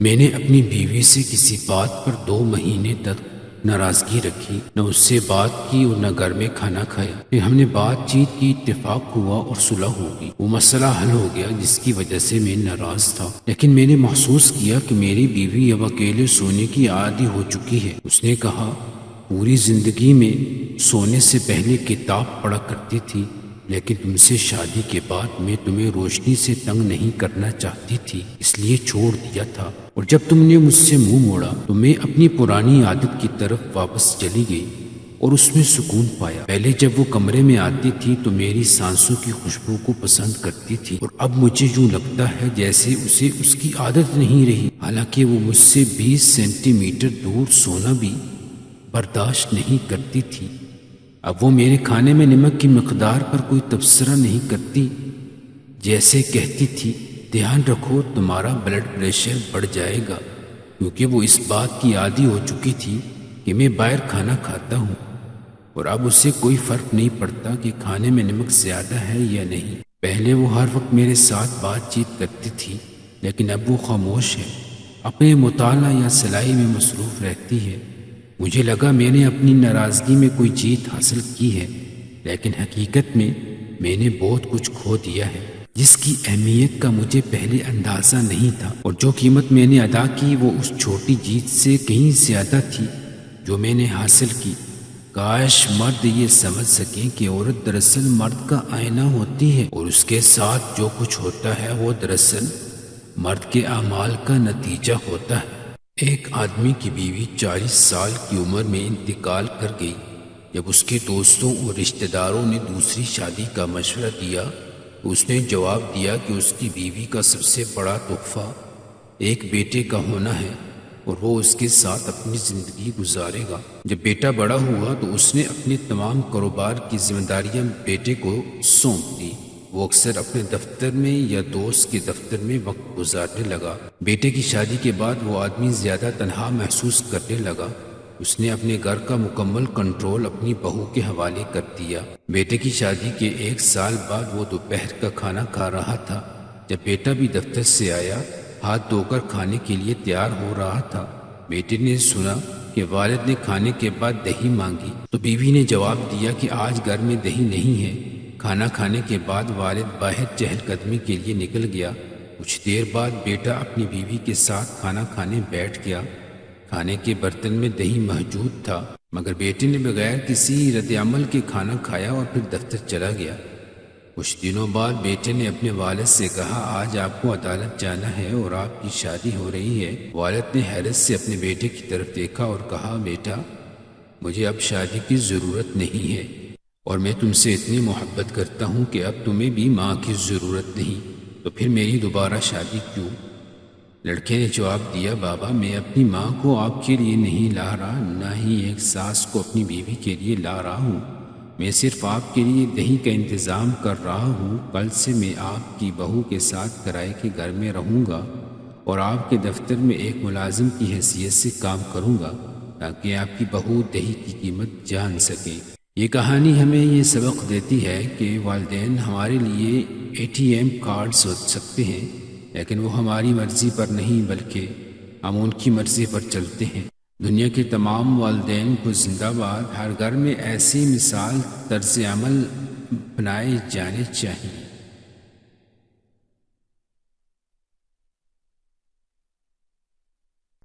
میں نے اپنی بیوی سے کسی بات پر 2 مہینے تک ناراضگی رکھی، نہ اس سے بات کی اور نہ گھر میں کھانا کھایا۔ پھر ہم نے بات چیت کی، اتفاق ہوا اور صلح ہو گئی۔ وہ مسئلہ حل ہو گیا جس کی وجہ سے میں ناراض تھا، لیکن میں نے محسوس کیا کہ میری بیوی اب اکیلے سونے کی عادی ہو چکی ہے۔ اس نے کہا، پوری زندگی میں سونے سے پہلے کتاب پڑھا کرتی تھی، لیکن تم سے شادی کے بعد میں تمہیں روشنی سے تنگ نہیں کرنا چاہتی تھی، اس لیے چھوڑ دیا تھا، اور جب تم نے مجھ سے منہ موڑا تو میں اپنی پرانی عادت کی طرف واپس چلی گئی اور اس میں سکون پایا۔ پہلے جب وہ کمرے میں آتی تھی تو میری سانسوں کی خوشبو کو پسند کرتی تھی، اور اب مجھے یوں لگتا ہے جیسے اسے اس کی عادت نہیں رہی، حالانکہ وہ مجھ سے 20 سینٹی میٹر دور سونا بھی برداشت نہیں کرتی تھی۔ اب وہ میرے کھانے میں نمک کی مقدار پر کوئی تبصرہ نہیں کرتی، جیسے کہتی تھی، دھیان رکھو تمہارا بلڈ پریشر بڑھ جائے گا، کیونکہ وہ اس بات کی عادی ہو چکی تھی کہ میں باہر کھانا کھاتا ہوں، اور اب اسے کوئی فرق نہیں پڑتا کہ کھانے میں نمک زیادہ ہے یا نہیں۔ پہلے وہ ہر وقت میرے ساتھ بات چیت کرتی تھی، لیکن اب وہ خاموش ہے، اپنے مطالعہ یا سلائی میں مصروف رہتی ہے۔ مجھے لگا میں نے اپنی ناراضگی میں کوئی جیت حاصل کی ہے، لیکن حقیقت میں نے بہت کچھ کھو دیا ہے، جس کی اہمیت کا مجھے پہلے اندازہ نہیں تھا، اور جو قیمت میں نے ادا کی وہ اس چھوٹی جیت سے کہیں زیادہ تھی جو میں نے حاصل کی۔ کاش مرد یہ سمجھ سکیں کہ عورت دراصل مرد کا آئینہ ہوتی ہے، اور اس کے ساتھ جو کچھ ہوتا ہے وہ دراصل مرد کے اعمال کا نتیجہ ہوتا ہے۔ ایک آدمی کی بیوی 40 سال کی عمر میں انتقال کر گئی۔ جب اس کے دوستوں اور رشتہ داروں نے دوسری شادی کا مشورہ دیا تو اس نے جواب دیا کہ اس کی بیوی کا سب سے بڑا تحفہ ایک بیٹے کا ہونا ہے، اور وہ اس کے ساتھ اپنی زندگی گزارے گا۔ جب بیٹا بڑا ہوا تو اس نے اپنے تمام کاروبار کی ذمہ داریاں بیٹے کو سونپ دی۔ وہ اکثر اپنے دفتر میں یا دوست کے دفتر میں وقت گزارنے لگا۔ بیٹے کی شادی کے بعد وہ آدمی زیادہ تنہا محسوس کرنے لگا۔ اس نے اپنے گھر کا مکمل کنٹرول اپنی بہو کے حوالے کر دیا۔ بیٹے کی شادی کے 1 سال بعد وہ دوپہر کا کھانا کھا رہا تھا۔ جب بیٹا بھی دفتر سے آیا، ہاتھ دھو کر کھانے کے لیے تیار ہو رہا تھا، بیٹے نے سنا کہ والد نے کھانے کے بعد دہی مانگی، تو بیوی نے جواب دیا کہ آج گھر میں دہی نہیں ہے۔ کھانا کھانے کے بعد والد باہر چہل قدمی کے لیے نکل گیا۔ کچھ دیر بعد بیٹا اپنی بیوی کے ساتھ کھانا کھانے بیٹھ گیا۔ کھانے کے برتن میں دہی موجود تھا، مگر بیٹے نے بغیر کسی رد عمل کے کھانا کھایا اور پھر دفتر چلا گیا۔ کچھ دنوں بعد بیٹے نے اپنے والد سے کہا، آج آپ کو عدالت جانا ہے اور آپ کی شادی ہو رہی ہے۔ والد نے حیرت سے اپنے بیٹے کی طرف دیکھا اور کہا، بیٹا مجھے اب شادی کی ضرورت نہیں ہے، اور میں تم سے اتنی محبت کرتا ہوں کہ اب تمہیں بھی ماں کی ضرورت نہیں، تو پھر میری دوبارہ شادی کیوں؟ لڑکے نے جواب دیا، بابا میں اپنی ماں کو آپ کے لیے نہیں لا رہا، نہ ہی ایک ساس کو اپنی بیوی کے لیے لا رہا ہوں، میں صرف آپ کے لیے دہی کا انتظام کر رہا ہوں۔ کل سے میں آپ کی بہو کے ساتھ کرائے کے گھر میں رہوں گا اور آپ کے دفتر میں ایک ملازم کی حیثیت سے کام کروں گا، تاکہ آپ کی بہو دہی کی قیمت جان سکے۔ یہ کہانی ہمیں یہ سبق دیتی ہے کہ والدین ہمارے لیے ATM کارڈز ہو سکتے ہیں، لیکن وہ ہماری مرضی پر نہیں بلکہ ہم ان کی مرضی پر چلتے ہیں۔ دنیا کے تمام والدین کو زندہ باد۔ ہر گھر میں ایسی مثال طرز عمل بنائے جانے چاہیے۔